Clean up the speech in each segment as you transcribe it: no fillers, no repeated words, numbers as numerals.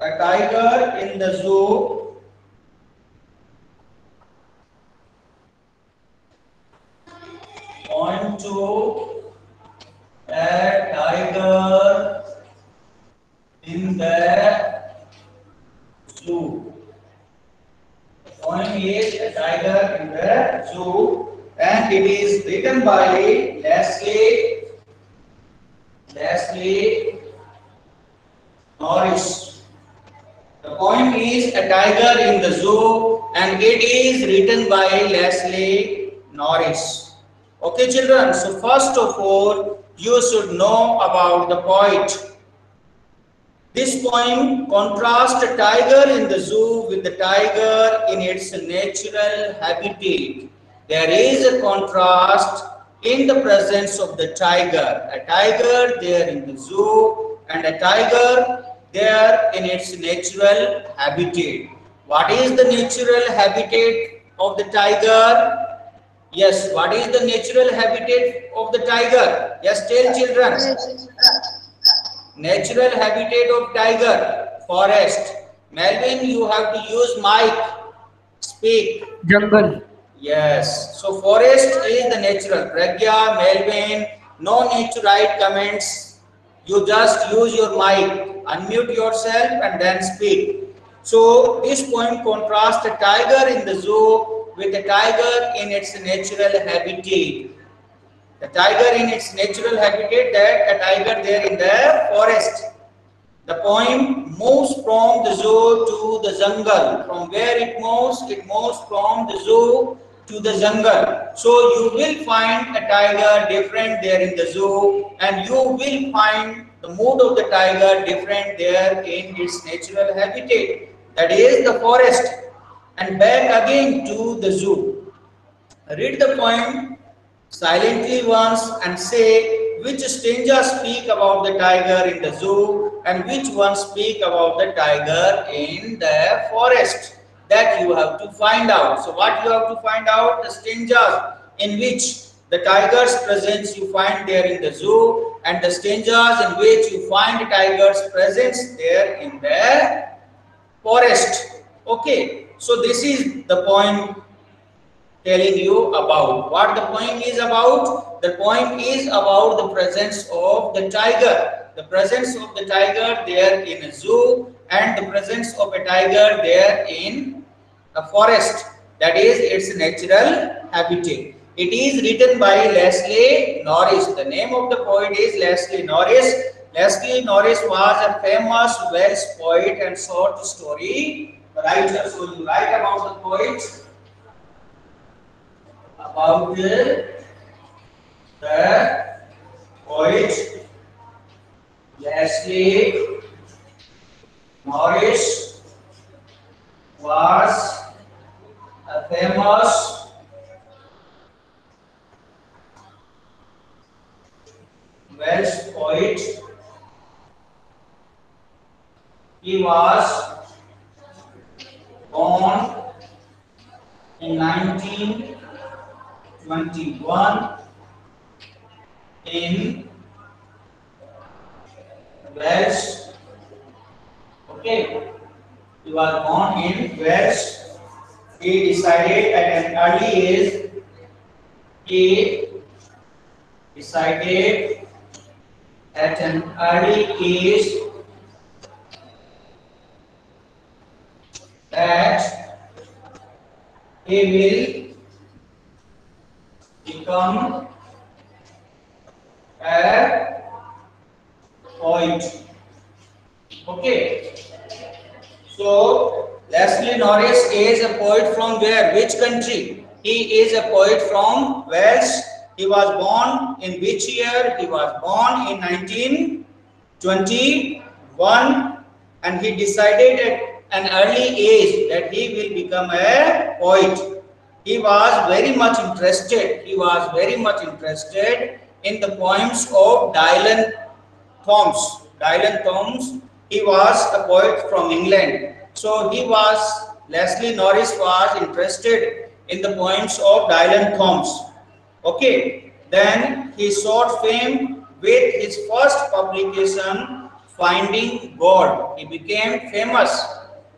A tiger in the zoo point to a tiger in the zoo. The poem is a tiger in the zoo, and it is written by Leslie Norris. The poem is a tiger in the zoo, and it is written by Leslie Norris. Okay, children. So first of all, you should know about the poet. This poem contrasts a tiger in the zoo with the tiger in its natural habitat. There is a contrast in the presence of the tiger. A tiger there in the zoo and a tiger there in its natural habitat. What is the natural habitat of the tiger? Yes, what is the natural habitat of the tiger? Yes, tell children. Natural habitat of tiger, forest. Melvin, you have to use mic. Speak. Jungle. Yes. So forest is the natural. Pragya, Melvin, no need to write comments. You just use your mic. Unmute yourself and then speak. So this poem contrasts a tiger in the zoo with a tiger in its natural habitat. The tiger in its natural habitat, that a tiger there in the forest. The poem moves from the zoo to the jungle. From where it moves from the zoo to the jungle. So you will find a tiger different there in the zoo, and you will find the mood of the tiger different there in its natural habitat. That is the forest. And back again to the zoo. Read the poem silently once and say which strangers speak about the tiger in the zoo and which ones speak about the tiger in the forest. That you have to find out. So what you have to find out? The strangers in which the tiger's presence you find there in the zoo, and the strangers in which you find the tiger's presence there in the forest. Okay, so this is the poem telling you about. What the poem is about? The poem is about the presence of the tiger. The presence of the tiger there in a zoo and the presence of a tiger there in a forest. That is its natural habitat. It is written by Leslie Norris. The name of the poet is Leslie Norris. Leslie Norris was a famous Welsh poet and short story writer. So you write about the poet, about the poet Leslie Norris was a famous Welsh poet. He was born in 1921 in Wales. Okay, he was born in Wales. He decided at an early age. He decided at an early age that he will become a poet. Okay. So Leslie Norris is a poet from where? Which country? He is a poet from Wales. He was born in which year? He was born in 1921, and he decided at an early age that he will become a poet. He was very much interested. He was very much interested in the poems of Dylan Thomas. Dylan Thomas. He was a poet from England. So Leslie Norris was interested in the poems of Dylan Thomas. Okay. Then he sought fame with his first publication finding God. He became famous.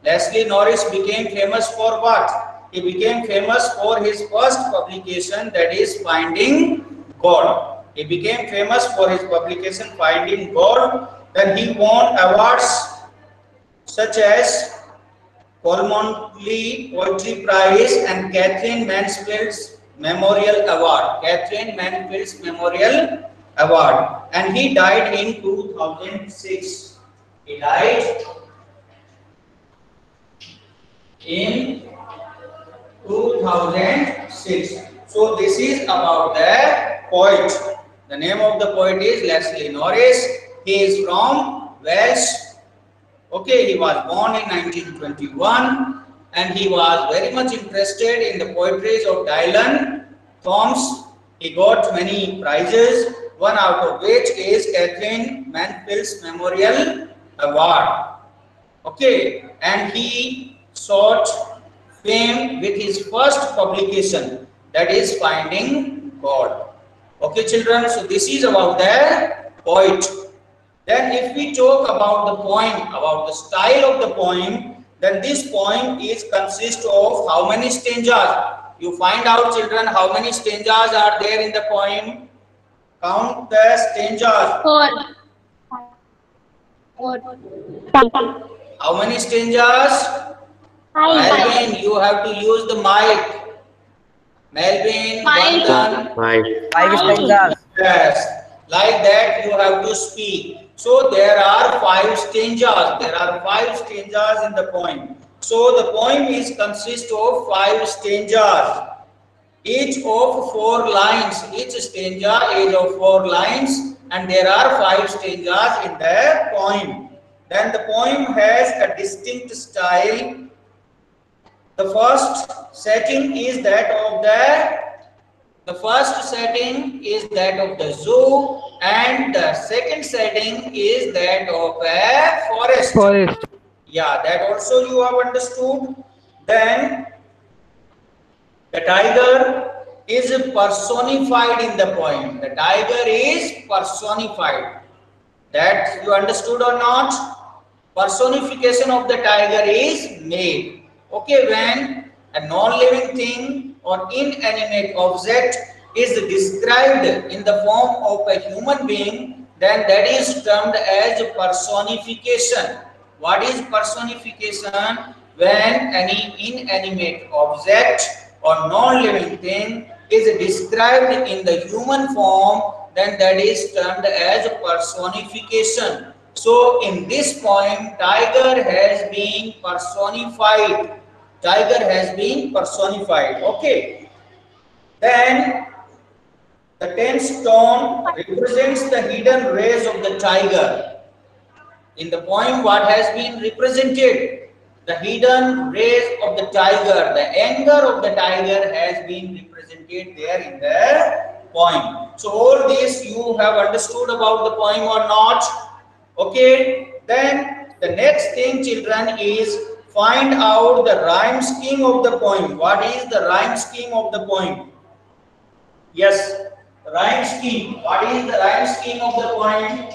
Leslie Norris became famous for what? He became famous for his first publication, that is Finding God. He became famous for his publication Finding God. Then he won awards such as Colmonley Poetry Prize and Catherine Mansfield's Memorial Award. Catherine Mansfield's Memorial Award. And he died in 2006. He died in 2006. So this is about the poet. The name of the poet is Leslie Norris. He is from Wales. Okay, he was born in 1921 and he was very much interested in the poetry of Dylan Thomas. He got many prizes, one out of which is Catherine Mansfield's Memorial Award. Okay, and he sought fame with his first publication, that is Finding God. Okay, children, so this is about the poet. Then if we talk about the poem, about the style of the poem, then this poem is consist of how many stanzas? You find out, children, how many stanzas are there in the poem? Count the stanzas. Four. How many stanzas? Melvin, you have to use the mic. Melvin, Bandhan. Five stanzas. Yes, like that you have to speak. So there are 5 stanzas. There are 5 stanzas in the poem. So the poem is consist of 5 stanzas, each of 4 lines. Each stanza is of 4 lines, and there are 5 stanzas in the poem. Then the poem has a distinct style. The first setting is that of the zoo, and the second setting is that of a forest. Yeah, that also you have understood. Then the tiger is personified in the poem. The tiger is personified. That you understood or not? Personification of the tiger is made. Okay, when a non-living thing or inanimate object is described in the form of a human being, then that is termed as personification. What is personification? When any inanimate object or non-living thing is described in the human form, then that is termed as personification. So in this poem, tiger has been personified. Tiger has been personified. Okay. Then the 10th stone represents the hidden rays of the tiger. In the poem, what has been represented? The hidden rays of the tiger, the anger of the tiger has been represented there in the poem. So all this you have understood about the poem or not? Okay. Then the next thing, children, is find out the rhyme scheme of the poem. What is the rhyme scheme of the poem? Yes, rhyme scheme. What is the rhyme scheme of the poem?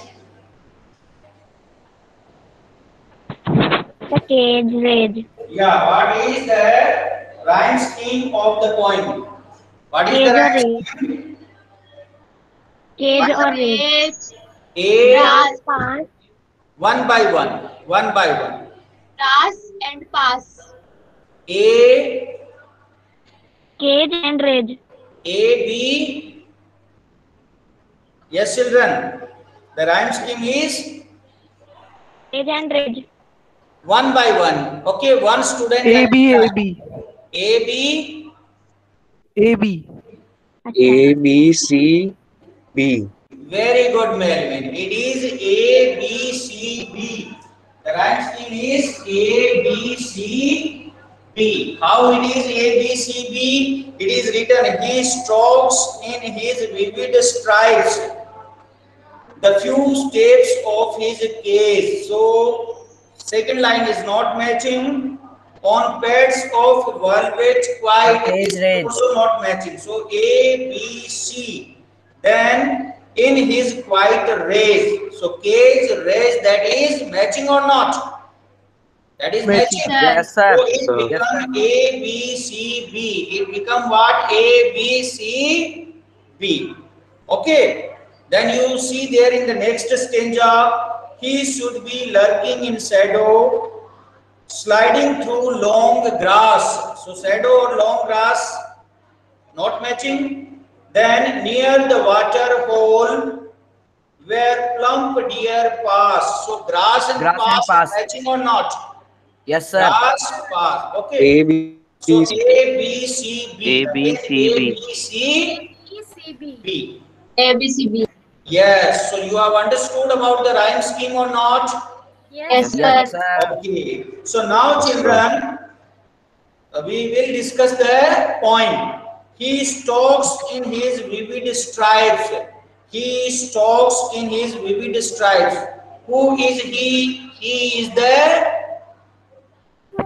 The cage rage. Yeah, what is the rhyme scheme of the poem? What is the rhyme scheme? Cage or rage. A, one by one. Pass and pass. A, Cage and rage. A, B. Yes, children. The rhyme scheme is Cage and rage. one by one. Okay, one student. A B. A, B. A, B, C, B. Very good, Melvin. It is A, B, C, B. The rhyme scheme is A, B, C, B. How it is A, B, C, B? It is written, he strokes in his vivid stripes the few steps of his cage. So, second line is not matching. On pads of velvet white is also not matching. So, A, B, C. Then in his quiet rage. So cage, rage, that is matching or not? That is matching. Yes, sir. So it Yes, become A, B, C, B. It become what? A, B, C, B. Okay. Then you see there in the next stanza, he should be lurking in shadow, sliding through long grass. So shadow or long grass, not matching. Then near the water hole, where plump deer pass. So grass and pass matching or not? Yes, sir. Grass pass. Okay. A, B, So C. A, B, C, B. A, B, Again, C, A, B. B, C, B. ABCB. Yes. So you have understood about the rhyme scheme or not? Yes, sir. Yes, sir. Okay. So now, children, we will discuss the point. He stalks in his vivid stripes. He stalks in his vivid stripes. Who is he? He is the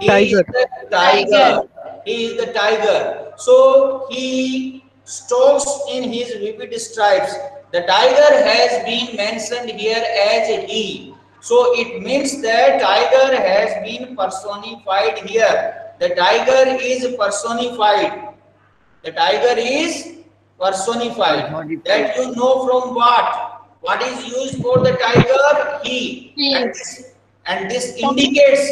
Tiger. tiger. He is the tiger. So he stalks in his vivid stripes. The tiger has been mentioned here as he. So it means that tiger has been personified here. The tiger is personified. The tiger is personified. That you know from what? What is used for the tiger? He. And this indicates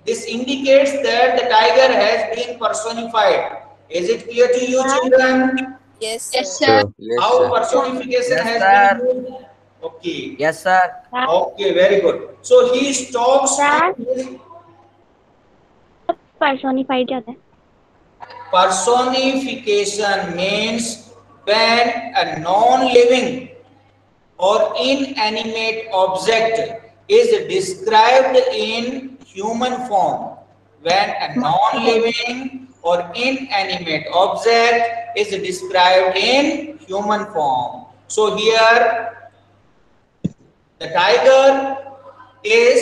that the tiger has been personified. Is it clear to you, children? Yes, Yes, sir. sir. Yes, How sir. personification Yes, has sir. been used? Okay. Yes, sir. Okay, very good. So he stalks. personified क्या होता है? Personification means when a non-living or inanimate object is described in human form. When a non-living or inanimate object is described in human form. So here the tiger is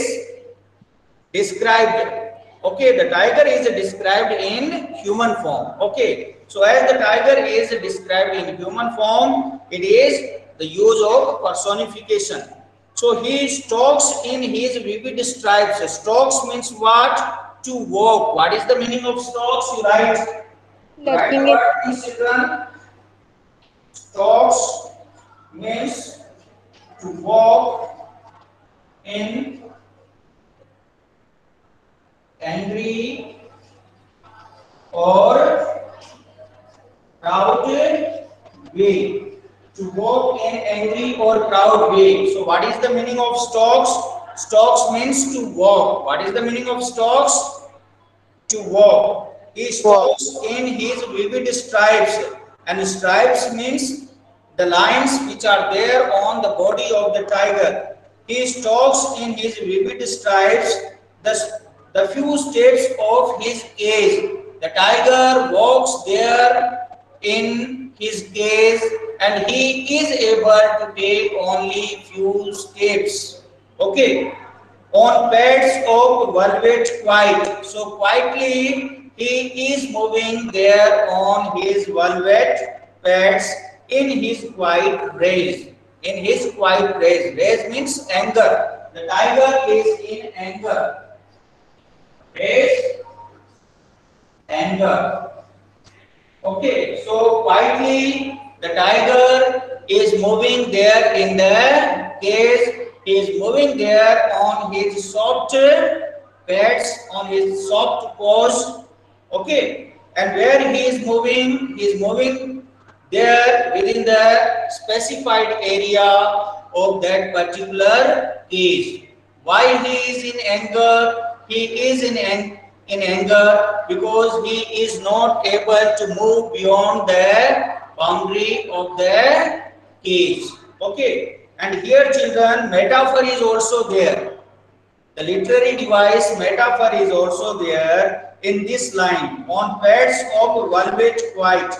described. Okay, the tiger is described in human form. Okay, so as the tiger is described in human form, it is the use of personification. So he stalks in his vivid stripes. Stalks means what? To walk. What is the meaning of stalks? You write. Write the word, children. Stalks means to walk in angry or proud way. To walk in angry or proud way. So what is the meaning of stalks? Stalks means to walk. What is the meaning of stalks? To walk. He stalks in his vivid stripes. And stripes means the lines which are there on the body of the tiger. He stalks in his vivid stripes the few steps of his cage. The tiger walks there in his cage and he is able to take only few steps. Okay. On pads of velvet quiet. So quietly he is moving there on his velvet pads in his quiet rage. In his quiet rage. Rage means anger. The tiger is in anger. Rage, anger. Okay, so quietly the tiger is moving there in the cage. He is moving there on his soft pads, on his soft paws. Okay, and where he is moving there within the specified area of that particular cage. Why he is in anger? He is in anger because he is not able to move beyond the boundary of the cage. Okay, and here, children, metaphor is also there. The literary device metaphor is also there in this line. On pads of velvet white.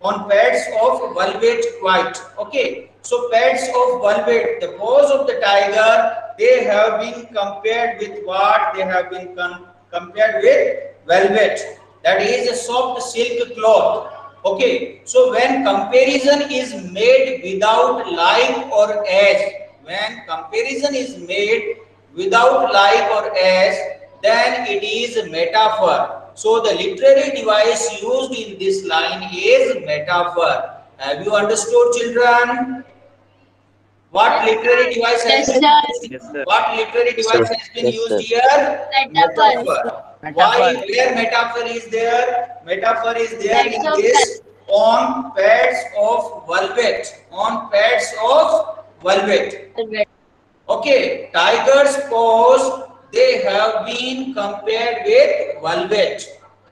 On pads of velvet white. Okay, so pads of velvet, the paws of the tiger, they have been compared with what? They have been compared with velvet. That is a soft silk cloth. Okay, so when comparison is made without like or as, when comparison is made without like or as, then it is a metaphor. So the literary device used in this line is metaphor. Have you understood, children? What literary device has Yes, been sir. used? Yes, sir. What literary Yes, device sir. has been Yes, used sir. here? Metaphor. Why? Where metaphor is there? Metaphor is there Pads in of this on pads of velvet. On pads of velvet. velvet. Okay, tiger's paws, they have been compared with velvet.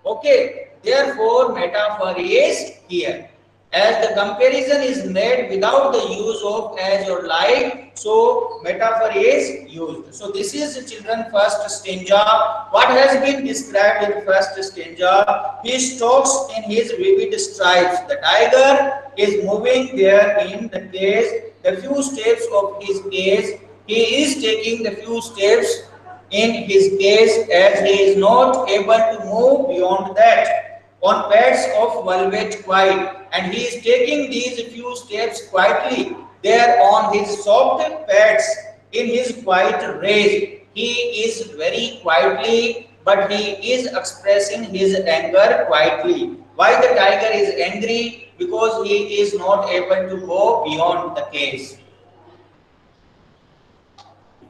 Okay, therefore metaphor is here. As the comparison is made without the use of as or like, so metaphor is used. So this is children first stanza. What has been described in first stanza? He stalks in his vivid stripes. The tiger is moving there in the cage. The few steps of his cage, he is taking the few steps in his case as he is not able to move beyond that on pads of velvet white, and he is taking these few steps quietly there on his soft pads in his quiet rage. He is very quietly, but he is expressing his anger quietly. Why the tiger is angry? Because he is not able to go beyond the cage.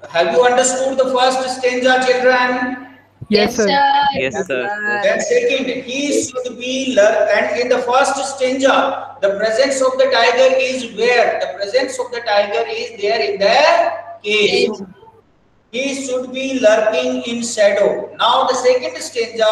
Have you understood the first stanza, children? Yes, sir. Yes, sir. Then second, he should be learned. And in the first stanza, the presence of the tiger is where? The presence of the tiger is there in the cage. Cage. He should be lurking in shadow. Now the second stanza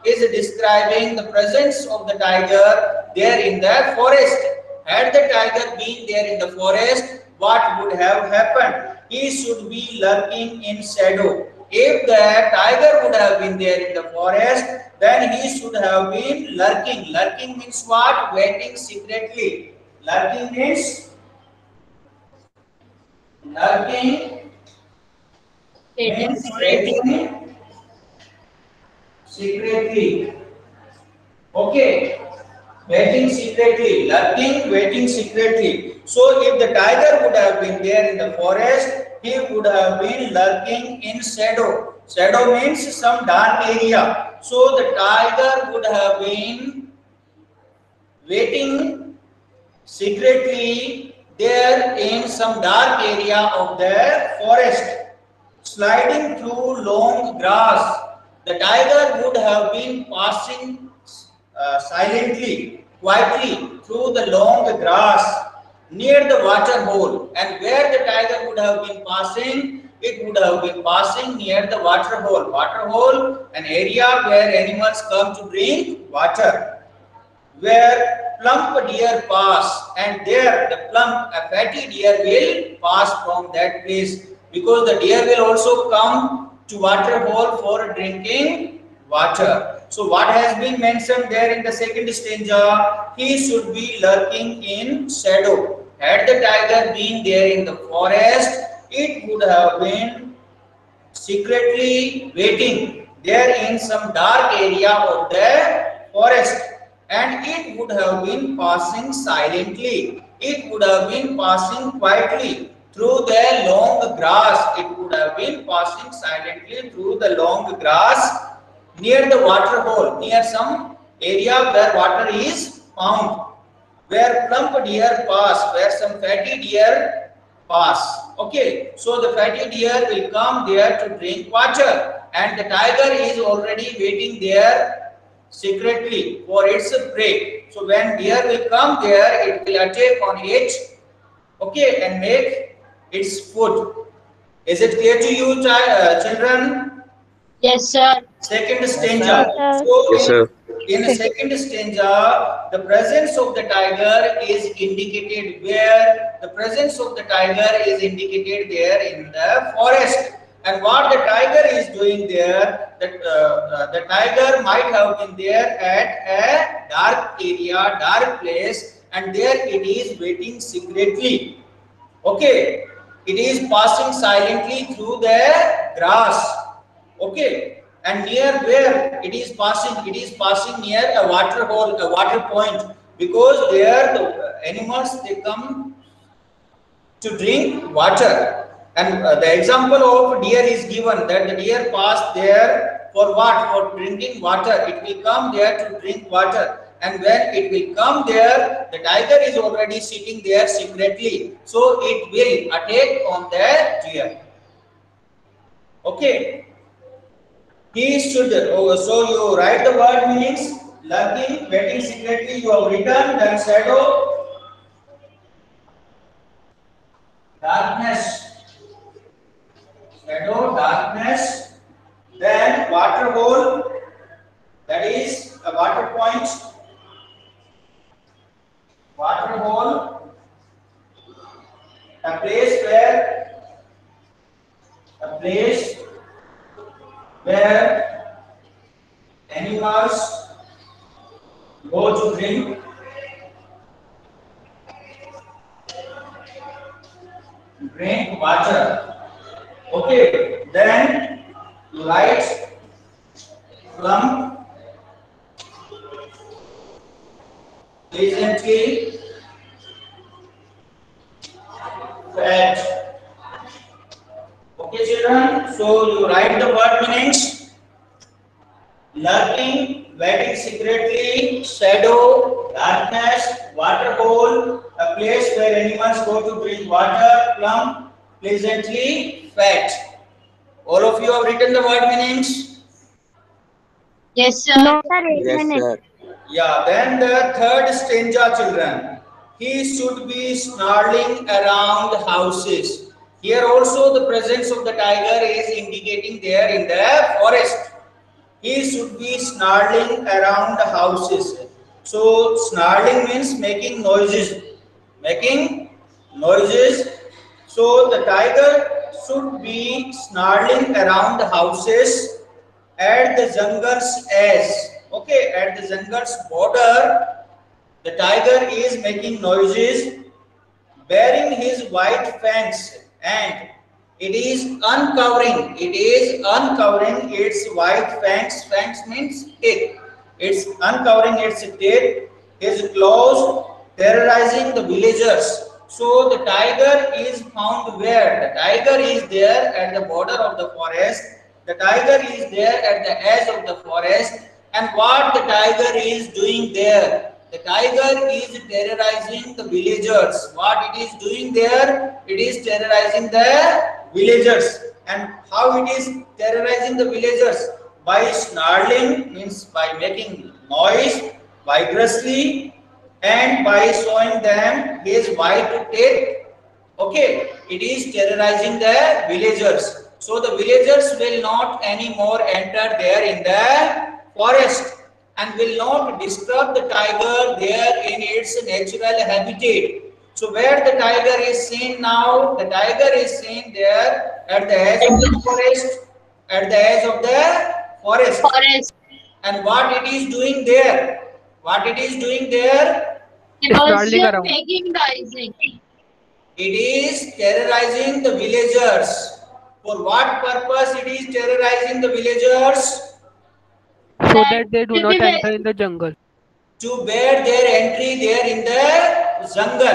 is describing the presence of the tiger there in the forest. Had the tiger been there in the forest, what would have happened? He should be lurking in shadow. If the tiger would have been there in the forest, then he should have been lurking. Lurking means what? Waiting secretly. Lurking means lurking Waiting means secretly. waiting secretly. Okay. Waiting secretly. Lurking, waiting secretly. So if the tiger would have been there in the forest, he would have been lurking in shadow. Shadow means some dark area. So the tiger would have been waiting secretly there in some dark area of the forest, sliding through long grass. The tiger would have been passing silently, quietly through the long grass near the water hole. And where the tiger would have been passing, it would have been passing near the water hole. Water hole, an area where animals come to drink water, where plump deer pass, and there the plump, a fatty deer will pass from that place, because the deer will also come to water hole for drinking water. So what has been mentioned there in the second stanza? He should be lurking in shadow. Had the tiger been there in the forest, it would have been secretly waiting there in some dark area of the forest, and it would have been passing silently. It would have been passing quietly through the long grass. It would have been passing silently through the long grass near the water hole, near some area where water is found, where plump deer pass, where some fatty deer pass. Okay, so the fatty deer will come there to drink water, and the tiger is already waiting there secretly for its prey. So when deer will come there, it will attack on it, okay, and make its food. Is it clear to you, children? Yes, sir. Second stanza. Yes, So Yes, sir. in the second stanza, the presence of the tiger is indicated where? The presence of the tiger is indicated there in the forest. And what the tiger is doing there, the tiger might have been there at a dark area, dark place, and there it is waiting secretly. Okay, it is passing silently through the grass. Okay, and near where it is passing near a water hole, a water point, because there the animals they come to drink water. And the example of deer is given that the deer passed there for what? For drinking water. It will come there to drink water. And when it will come there, the tiger is already sitting there secretly. So it will attack on the deer. Okay. He should, so you write the word meanings, lurking, waiting secretly, you have written, then shadow, darkness, shadow, darkness, then water hole, that is a water point, water hole, a place where animals go to drink water. Okay, then light plum, pleasantly fat. Okay, children, so you write the word meanings: lurking, waiting secretly, shadow, darkness, water hole, a place where animals go to drink water, plum, pleasantly fat. All of you have written the word meanings? Yes, sir. No, sir. Wait a Yes, minute. sir. Yeah, then the third stanza, children. He should be snarling around houses. Here also the presence of the tiger is indicating there in the forest. He should be snarling around houses. So snarling means making noises. Making noises. So the tiger should be snarling around houses at the jungle's edge. Okay, at the jungle's border, the tiger is making noises, baring his white fangs, and it is uncovering its white fangs. Fangs means teeth. It's uncovering its teeth, his claws, terrorizing the villagers. So the tiger is found where? The tiger is there at the border of the forest. The tiger is there at the edge of the forest. And what the tiger is doing there? The tiger is terrorizing the villagers. What it is doing there? It is terrorizing the villagers. And how it is terrorizing the villagers? By snarling, means by making noise vigorously, and by showing them his white teeth. Okay, it is terrorizing the villagers. So the villagers will not anymore enter there in the forest and will not disturb the tiger there in its natural habitat. So where the tiger is seen now, the tiger is seen there at the edge of the forest, at the edge of the forest. Forest. And what it is doing there? What it is doing there? It was Snarling around. making noisy. It is terrorizing the villagers. For what purpose it is terrorizing the villagers? So that they do not enter in the jungle. To bear their entry there in the jungle.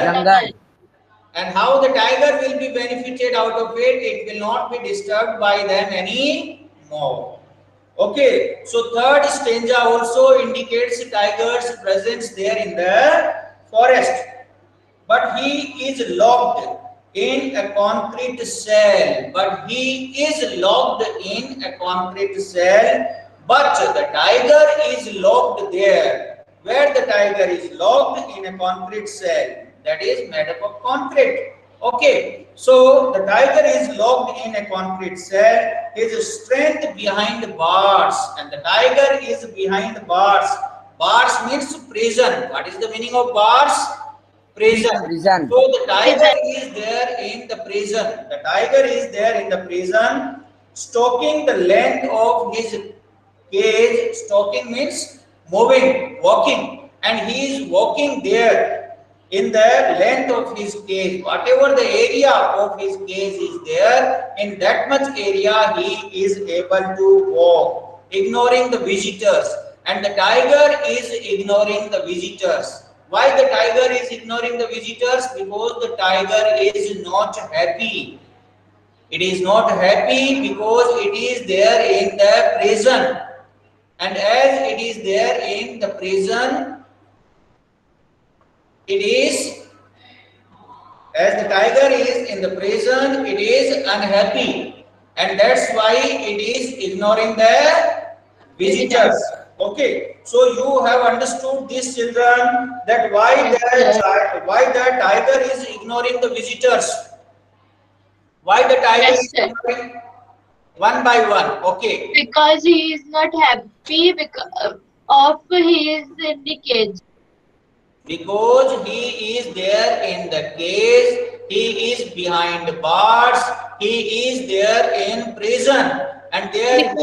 And how the tiger will be benefited out of it? It will not be disturbed by them anymore. Okay, so third stanza also indicates tiger's presence there in the forest. But he is locked in a concrete cell. But the tiger is locked there. Where the tiger is locked in a concrete cell that is made up of concrete. Okay, so the tiger is locked in a concrete cell. His strength behind bars, and the tiger is behind bars. Bars means prison. What is the meaning of bars? Prison. So the tiger is there in the prison. The tiger is there in the prison, stalking the length of his cage. Stalking means moving, walking, and he is walking there in the length of his cage. Whatever the area of his cage is there, in that much area he is able to walk, ignoring the visitors. And the tiger is ignoring the visitors. Why the tiger is ignoring the visitors? Because the tiger is not happy. It is not happy because it is there in the prison, and as it is there in the prison, it is, as the tiger is in the prison, it is unhappy, and that's why it is ignoring the visitors. Okay, so you have understood this, children, that why the tiger is ignoring the visitors. Why the tiger Yes, is sir. ignoring? One by one. Okay. Because he is not happy because of he is in the cage. Because he is there in the cage, he is behind bars, he is there in prison, and there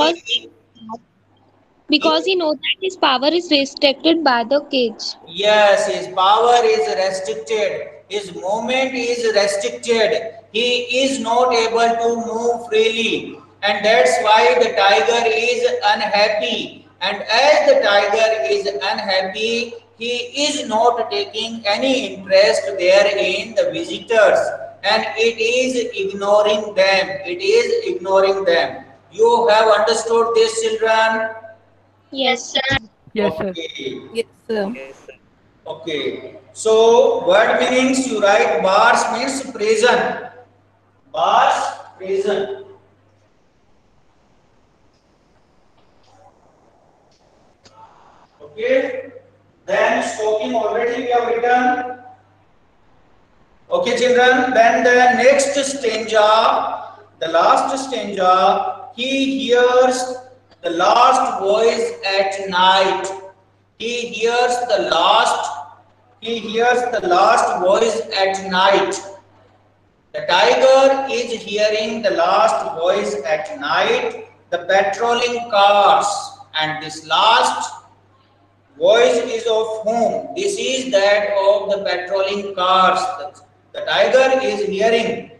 Because he knows that his power is restricted by the cage. yes, his power is restricted, his movement is restricted, he is not able to move freely, and that's why the tiger is unhappy. And as the tiger is unhappy, he is not taking any interest there in the visitors, and it is ignoring them. It is ignoring them. You have understood this, children? Yes, sir. Yes, sir. Okay. Yes, sir. Okay. So word meanings, you write bars means prison. Bars, prison. Okay. Then stocking already we have written. Okay, children. Then the next stanza, the last stanza, he hears the last voice at night. He hears the last voice at night. The tiger is hearing the last voice at night, the patrolling cars, and this last voice is of whom? This is that of the patrolling cars. The tiger is hearing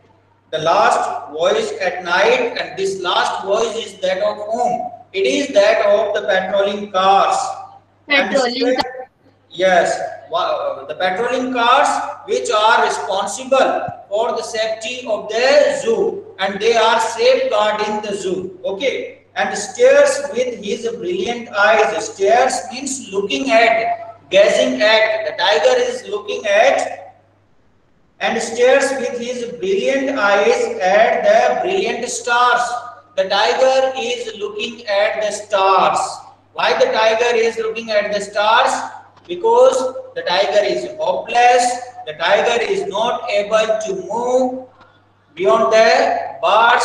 the last voice at night, and this last voice is that of whom? It is that of the patrolling cars. Patrolling. Yes, the patrolling cars which are responsible for the safety of the zoo, and they are safeguarding the zoo. Okay, and stares with his brilliant eyes. Stares means looking at, gazing at. The tiger is looking at and stares with his brilliant eyes at the brilliant stars. The tiger is looking at the stars. Why the tiger is looking at the stars? Because the tiger is hopeless. The tiger is not able to move beyond the bars.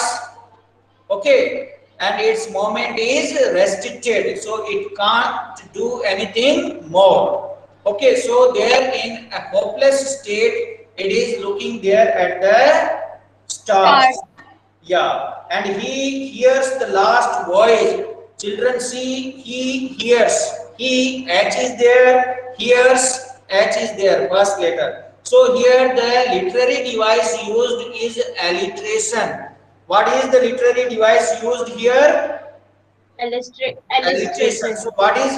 Okay, and its movement is restricted, so it can't do anything more. Okay, so there in a hopeless state, it is looking there at the stars. Yeah, and he hears the last voice. Children, see, he hears. He, H is there, hears, H is there, first letter. So here the literary device used is alliteration. What is the literary device used here? Alliteration. So what is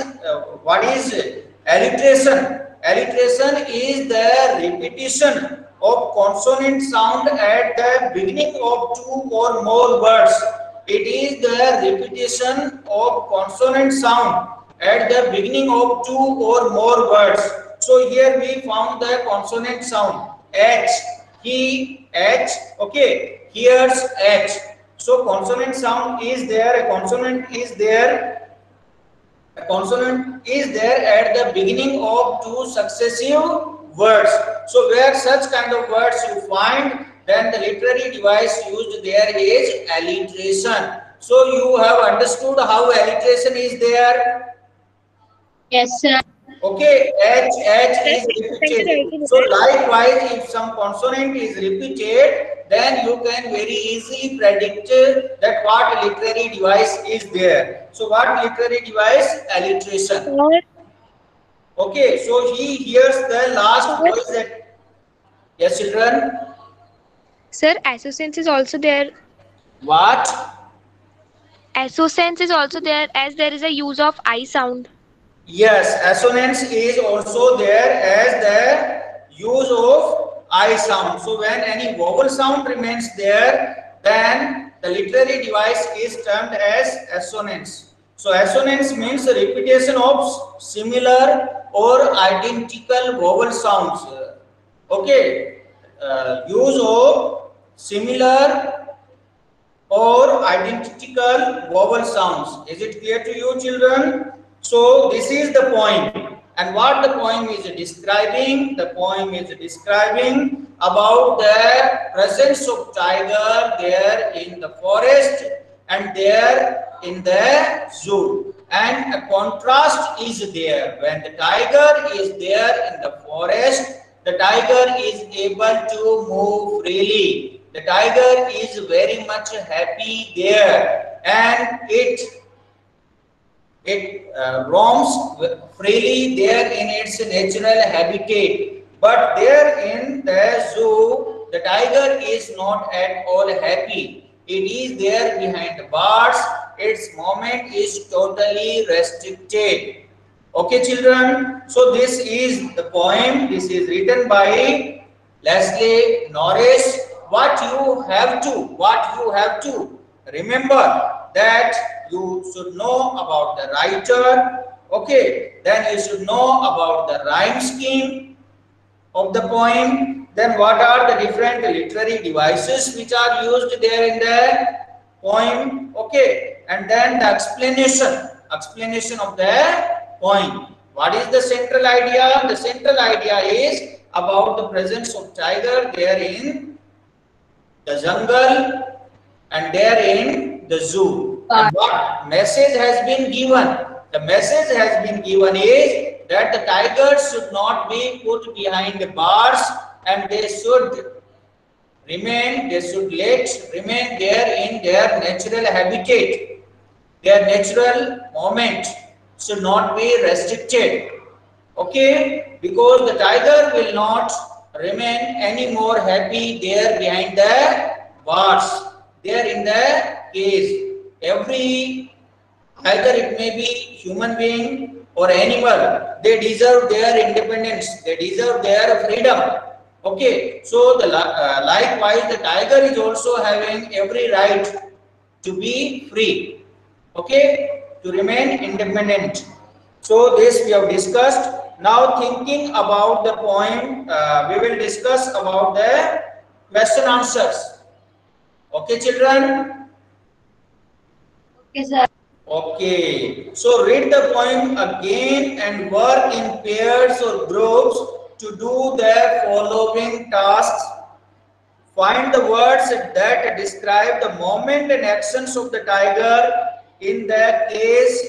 alliteration? Alliteration is the repetition of consonant sound at the beginning of two or more words. It is the repetition of consonant sound at the beginning of two or more words. So here we found the consonant sound H, he, H, okay, here's H. So consonant sound is there, a consonant is there. A consonant is there at the beginning of two successive words. So where such kind of words you find, then the literary device used there is alliteration. So you have understood how alliteration is there. Yes, sir. Okay, H is repeated. So likewise, if some consonant is repeated, then you can very easily predict that what literary device is there. So what literary device? Alliteration. Okay, so he hears the last voice that, yes, children. Sir, assonance is also there. What? Assonance is also there as there is a use of I sound. Yes, assonance is also there as the use of I sound. So when any vowel sound remains there, then the literary device is termed as assonance. So assonance means the repetition of similar or identical vowel sounds. Okay, use of similar or identical vowel sounds. Is it clear to you, children? So this is the poem, and what the poem is describing? The poem is describing about the presence of tiger there in the forest and there in the zoo, and a contrast is there. When the tiger is there in the forest, the tiger is able to move freely. The tiger is very much happy there, and it roams freely there in its natural habitat. But there in the zoo, the tiger is not at all happy. It is there behind bars. Its movement is totally restricted. Okay, children. So this is the poem. This is written by Leslie Norris. What you have to remember that you should know about the writer. Okay, then you should know about the rhyme scheme of the poem. Then what are the different literary devices which are used there in the poem? Okay, and then the explanation of the poem. What is the central idea? The central idea is about the presence of tiger there in the jungle and there in the zoo. And what message has been given? The message has been given is that the tigers should not be put behind the bars, and they should remain there in their natural habitat. Their natural movement should not be restricted. Okay, because the tiger will not remain any more happy there behind the bars, there in the cage. Every, either it may be human being or animal, they deserve their independence, they deserve their freedom. Okay, so the likewise the tiger is also having every right to be free. Okay, to remain independent. So this we have discussed. Now thinking about the poem, we will discuss about the question answers. Okay, children. Okay, sir. Okay, so read the poem again and work in pairs or groups to do the following tasks. Find the words that describe the movement and actions of the tiger in the cage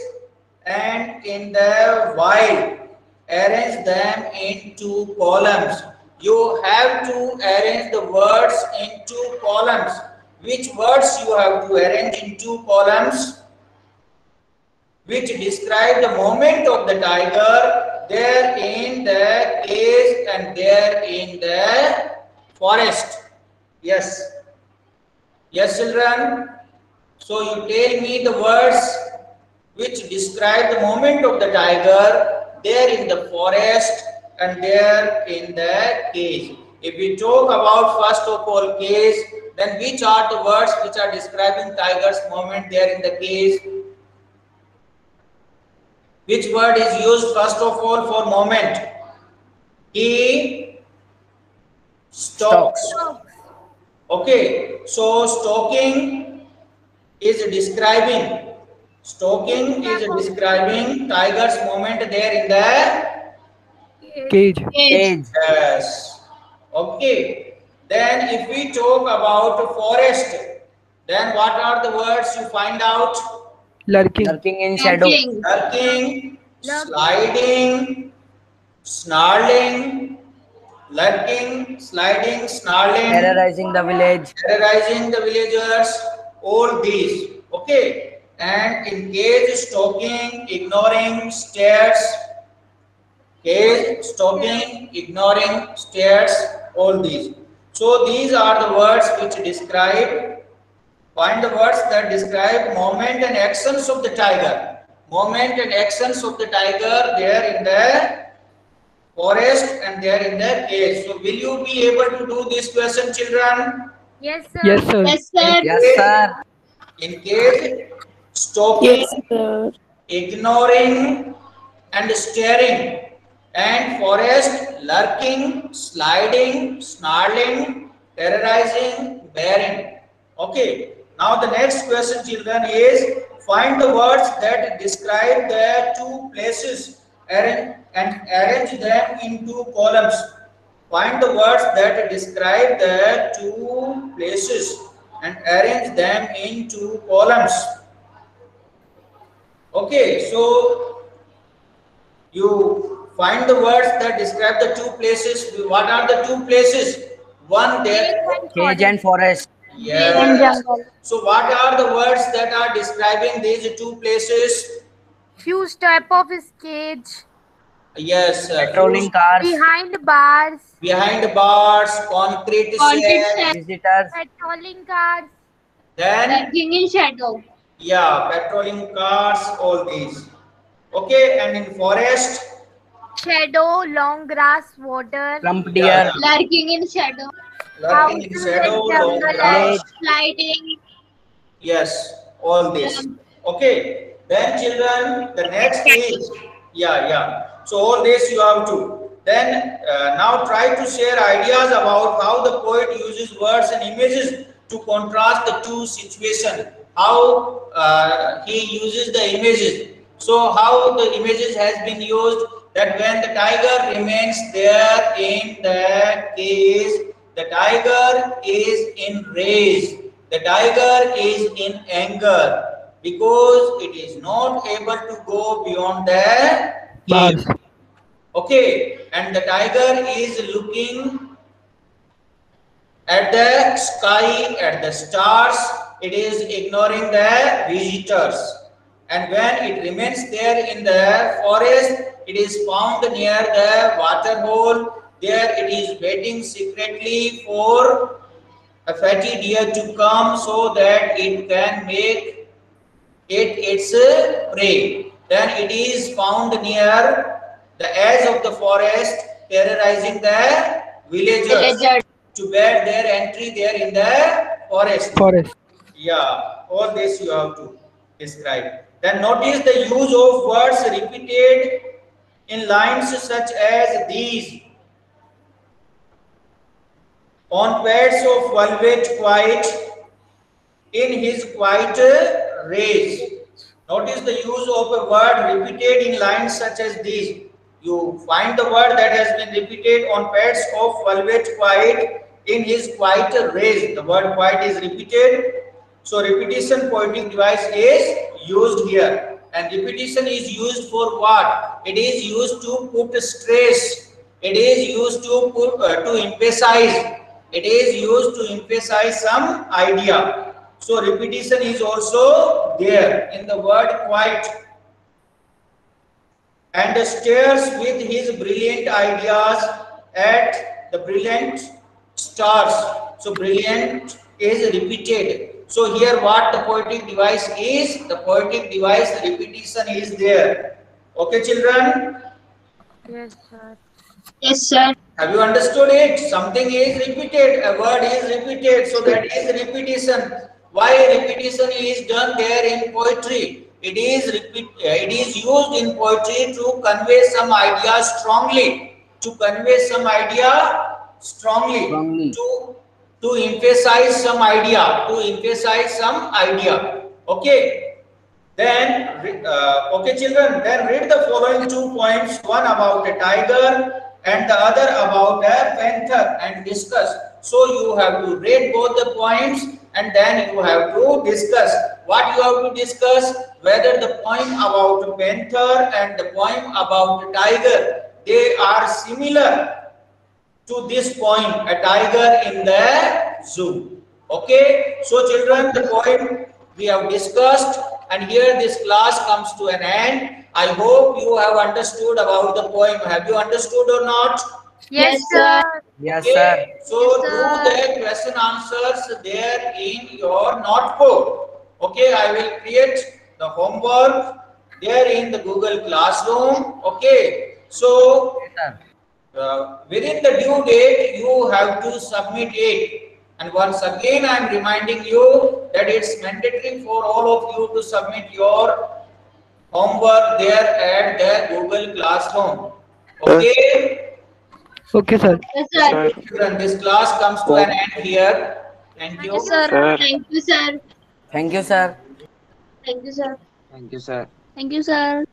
and in the wild. Arrange them in 2 columns. You have to arrange the words in 2 columns. Which words you have to arrange in 2 columns? Which describe the movement of the tiger there in the cage and there in the forest. Yes. Yes, children. So you tell me the words which describe the movement of the tiger there in the forest and there in the cage. If we talk about first of all cage, then which are the words which are describing tiger's movement there in the cage? Which word is used first of all for movement? He stalks. Okay, so stalking is describing tiger's movement there in the Cage. yes. Okay, then if we talk about forest, then what are the words you find out? Lurking. Lurking in shadow. Lurking, sliding, snarling, lurking, sliding, snarling, Terrorizing the village. terrorizing the villagers, all these. Okay, and in cage, stalking, ignoring, stares. Cage, stalking, ignoring, stares, all these. So these are the words which describe. Find the words that describe movement and actions of the tiger. movement and actions of the tiger there in the forest and there in the cage. So will you be able to do this question, children? Yes, sir. Yes, sir. Yes, sir. Yes, sir. In cage, stopping, ignoring, and staring. And forest, lurking, sliding, snarling, terrorizing, bearing. Okay. Now the next question, children, is find the words that describe the two places and arrange them into columns. Find the words that describe the two places and arrange them into columns. Okay, so you find the words that describe the two places. What are the two places? One there. Cage and forest. Yes. So what are the words that are describing these two places? Few step of his cage. Yes. Patrolling cars. Behind bars. Behind bars, concrete Concrete shed. shed. Visitors. Patrolling cars. Then, Lurking in shadow. yeah, patrolling cars, all these. Okay, and in forest, Shadow, long grass, water. Plump yeah, deer. Lurking in shadow. lurking in shadow, long grass. Sliding. Yes, all this. Okay, then children, the next is, yeah. So all this you have to. Then now try to share ideas about how the poet uses words and images to contrast the two situations. How he uses the images. So how the images has been used, that when the tiger remains there in the cage, the tiger is in rage. The tiger is in anger because it is not able to go beyond the cage. Bars. Okay, and the tiger is looking at the sky, at the stars. It is ignoring the visitors. And when it remains there in the forest, it is found near the water hole. There it is waiting secretly for a fatty deer to come so that it can make it its prey. Then it is found near the edge of the forest, terrorizing the villagers to bear their entry there in the forest. Forest. Yeah, all this you have to describe. Then notice the use of words repeated in lines such as these. On pads of velvet white, in his quiet rage. Notice the use of a word repeated in lines such as these. You find the word that has been repeated on pads of velvet white, in his quiet rage. The word quiet is repeated. So repetition poetic device is used here. And repetition is used for what? It is used to put stress. It is used to put to emphasize. It is used to emphasize some idea. So repetition is also there in the word quiet. And stares with his brilliant ideas at the brilliant stars. So brilliant is repeated. So here what the poetic device is? The poetic device repetition is there. Okay, children? Yes, sir. Yes, sir. Have you understood it? Something is repeated, a word is repeated, so that is repetition. Why repetition is done there in poetry? It is used in poetry to convey some idea strongly, to convey some idea strongly. To emphasize some idea, Okay. Then, okay, children. Then read the following 2 poems. One about a tiger and the other about a panther, and discuss. So you have to read both the poems and then you have to discuss. What you have to discuss? Whether the poem about a panther and the poem about a tiger, they are similar to this poem, a tiger in the zoo. Okay, so children, the poem we have discussed, and here this class comes to an end. I hope you have understood about the poem. Have you understood or not? Yes, sir. Yes, Okay, sir. so Yes, do sir. the question answers there in your notebook. Okay, I will create the homework there in the Google Classroom. Okay, so within the due date you have to submit it. And once again I am reminding you that it's mandatory for all of you to submit your homework there at the Google Classroom. Okay. Okay, sir. Yes, sir. Children, this class comes to an end here. Thank you. Yes, sir. Thank you, sir. Thank you, sir. Thank you, sir. Thank you, sir.